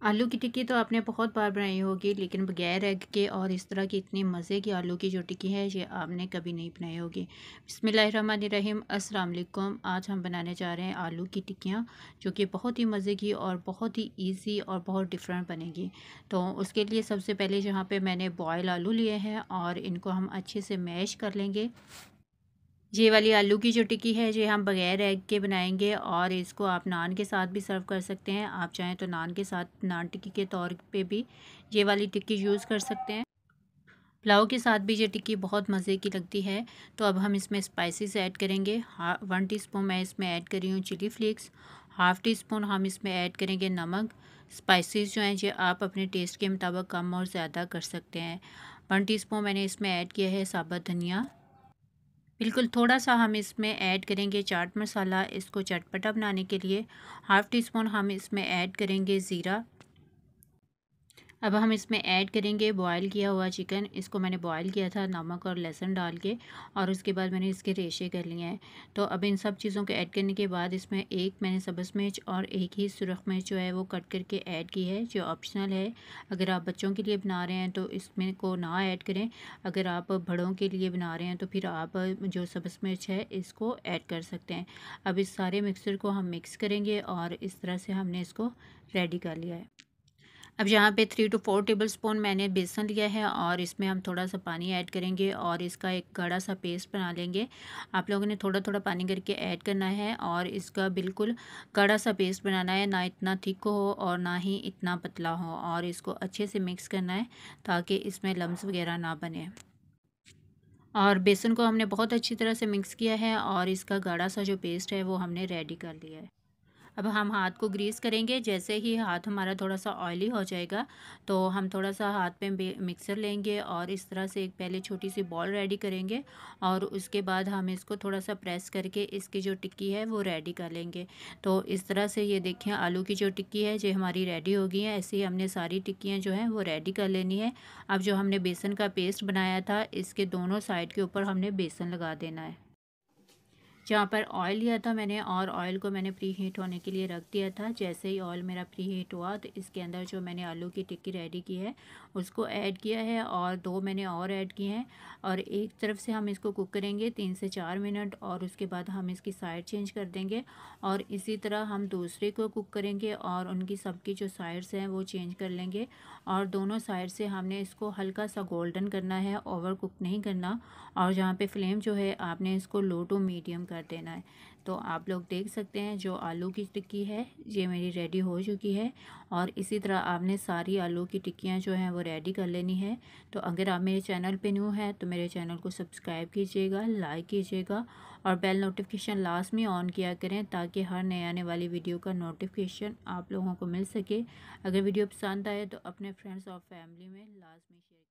आलू की टिक्की तो आपने बहुत बार बनाई होगी, लेकिन बगैर एग के और इस तरह की इतनी मज़े की आलू की जो टिक्की है ये आपने कभी नहीं बनाई होगी। बिस्मिल्लाहिर्रहमानिर्रहीम, अस्सलाम वालेकुम। आज हम बनाने जा रहे हैं आलू की टिक्कियाँ, जो कि बहुत ही मज़े की और बहुत ही इजी और बहुत डिफरेंट बनेगी। तो उसके लिए सबसे पहले यहाँ पे मैंने बॉयल आलू लिए हैं और इनको हम अच्छे से मैश कर लेंगे। ये वाली आलू की जो टिक्की है ये हम बग़ैर एग के बनाएंगे और इसको आप नान के साथ भी सर्व कर सकते हैं। आप चाहें तो नान के साथ नान टिक्की के तौर पे भी ये वाली टिक्की यूज़ कर सकते हैं। पुलाव के साथ भी ये टिक्की बहुत मज़े की लगती है। तो अब हम इसमें स्पाइसेस ऐड करेंगे। 1 टीस्पून मैं इसमें ऐड कर रही हूँ chilli flakes. Half teaspoon हम इसमें ऐड करेंगे नमक। स्पाइसेस जो हैं ये आप अपने टेस्ट के मुताबिक कम और ज़्यादा कर सकते हैं। 1 टीस्पून मैंने इसमें ऐड किया है साबुत धनिया। बिल्कुल थोड़ा सा हम इसमें ऐड करेंगे चाट मसाला, इसको चटपटा बनाने के लिए। हाफ़ टी स्पून हम इसमें ऐड करेंगे ज़ीरा। अब हम इसमें ऐड करेंगे बॉयल किया हुआ चिकन। इसको मैंने बॉयल किया था नमक और लहसुन डाल के, और उसके बाद मैंने इसके रेशे कर लिए हैं। तो अब इन सब चीज़ों को ऐड करने के बाद इसमें एक मैंने सब्ज़ मिर्च और एक ही सुरख मिर्च जो है वो कट करके ऐड की है, जो ऑप्शनल है। अगर आप बच्चों के लिए बना रहे हैं तो इसमें को ना ऐड करें। अगर आप बड़ों के लिए बना रहे हैं तो फिर आप जो सब्ज़ मिर्च है इसको ऐड कर सकते हैं। अब इस सारे मिक्सचर को हम मिक्स करेंगे और इस तरह से हमने इसको रेडी कर लिया है। अब यहाँ पे 3 to 4 टेबलस्पून मैंने बेसन लिया है और इसमें हम थोड़ा सा पानी ऐड करेंगे और इसका एक गाढ़ा सा पेस्ट बना लेंगे। आप लोगों ने थोड़ा थोड़ा पानी करके ऐड करना है और इसका बिल्कुल गाढ़ा सा पेस्ट बनाना है, ना इतना थिक हो और ना ही इतना पतला हो, और इसको अच्छे से मिक्स करना है ताकि इसमें लम्स वगैरह ना बने। और बेसन को हमने बहुत अच्छी तरह से मिक्स किया है और इसका गाढ़ा सा जो पेस्ट है वो हमने रेडी कर लिया है। अब हम हाथ को ग्रीस करेंगे। जैसे ही हाथ हमारा थोड़ा सा ऑयली हो जाएगा तो हम थोड़ा सा हाथ पे मिक्सर लेंगे और इस तरह से एक पहले छोटी सी बॉल रेडी करेंगे, और उसके बाद हम इसको थोड़ा सा प्रेस करके इसकी जो टिक्की है वो रेडी कर लेंगे। तो इस तरह से ये देखें आलू की जो टिक्की है जो हमारी रेडी हो गई है। ऐसे ही हमने सारी टिक्कियाँ जो हैं वो रेडी कर लेनी है। अब जो हमने बेसन का पेस्ट बनाया था इसके दोनों साइड के ऊपर हमने बेसन लगा देना है। जहाँ पर ऑयल लिया था मैंने, और ऑयल को मैंने प्री हीट होने के लिए रख दिया था। जैसे ही ऑयल मेरा प्री हीट हुआ तो इसके अंदर जो मैंने आलू की टिक्की रेडी की है उसको ऐड किया है, और दो मैंने और ऐड किए हैं। और एक तरफ से हम इसको कुक करेंगे 3 से 4 मिनट, और उसके बाद हम इसकी साइड चेंज कर देंगे। और इसी तरह हम दूसरे को कुक करेंगे और उनकी सबकी जो साइड्स हैं वो चेंज कर लेंगे। और दोनों साइड से हमने इसको हल्का सा गोल्डन करना है, ओवर कुक नहीं करना। और जहाँ पे फ्लेम जो है आपने इसको लो टू मीडियम कर देना है। तो आप लोग देख सकते हैं जो आलू की टिक्की है ये मेरी रेडी हो चुकी है। और इसी तरह आपने सारी आलू की टिक्कियाँ जो हैं वो रेडी कर लेनी है। तो अगर आप मेरे चैनल पे न्यू हैं तो मेरे चैनल को सब्सक्राइब कीजिएगा, लाइक कीजिएगा, और बेल नोटिफिकेशन लाजमी ऑन किया करें ताकि हर नए आने वाली वीडियो का नोटिफिकेशन आप लोगों को मिल सके। अगर वीडियो पसंद आए तो अपने फ्रेंड्स और फैमिली में लाजमी शेयर